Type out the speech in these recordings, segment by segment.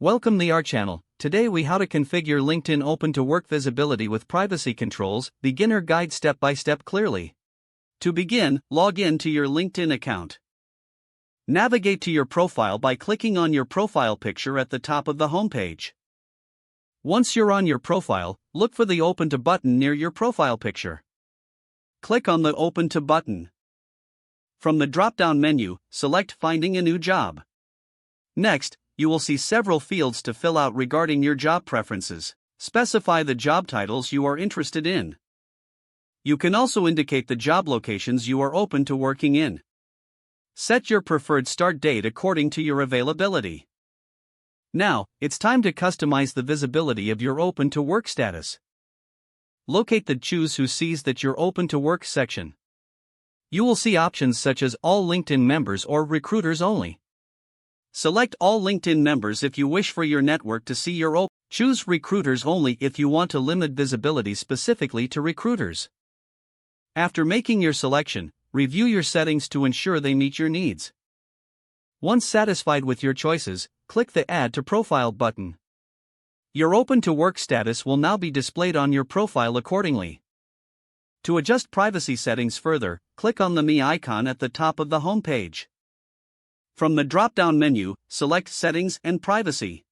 Welcome to our channel. Today we how to configure LinkedIn Open to Work visibility with privacy controls, beginner guide step by step clearly. To begin, log in to your LinkedIn account. Navigate to your profile by clicking on your profile picture at the top of the homepage. Once you're on your profile, look for the Open to button near your profile picture. Click on the Open to button. From the drop-down menu, select Finding a New Job. Next, you will see several fields to fill out regarding your job preferences. Specify the job titles you are interested in. You can also indicate the job locations you are open to working in. Set your preferred start date according to your availability. Now, it's time to customize the visibility of your Open to Work status. Locate the Choose Who Sees That You're Open to Work section. You will see options such as All LinkedIn Members or Recruiters Only. Select All LinkedIn Members if you wish for your network to see your open. Choose Recruiters Only if you want to limit visibility specifically to recruiters. After making your selection, review your settings to ensure they meet your needs. Once satisfied with your choices, click the Add to Profile button. Your Open to Work status will now be displayed on your profile accordingly. To adjust privacy settings further, click on the Me icon at the top of the home page. From the drop-down menu, select Settings and Privacy.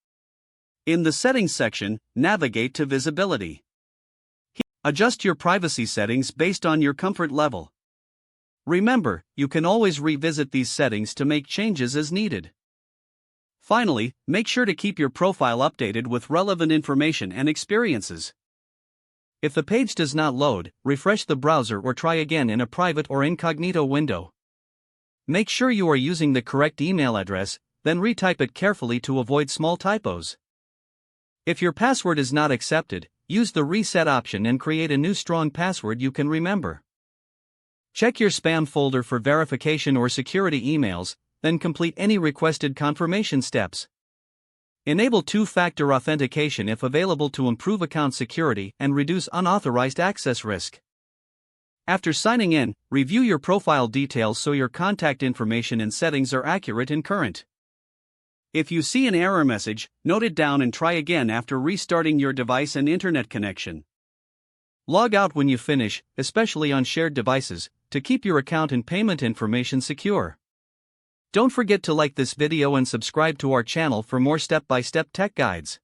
In the Settings section, navigate to Visibility. Adjust your privacy settings based on your comfort level. Remember, you can always revisit these settings to make changes as needed. Finally, make sure to keep your profile updated with relevant information and experiences. If the page does not load, refresh the browser or try again in a private or incognito window. Make sure you are using the correct email address, then retype it carefully to avoid small typos. If your password is not accepted, use the reset option and create a new strong password you can remember. Check your spam folder for verification or security emails, then complete any requested confirmation steps. Enable two-factor authentication if available to improve account security and reduce unauthorized access risk. After signing in, review your profile details so your contact information and settings are accurate and current. If you see an error message, note it down and try again after restarting your device and internet connection. Log out when you finish, especially on shared devices, to keep your account and payment information secure. Don't forget to like this video and subscribe to our channel for more step-by-step tech guides.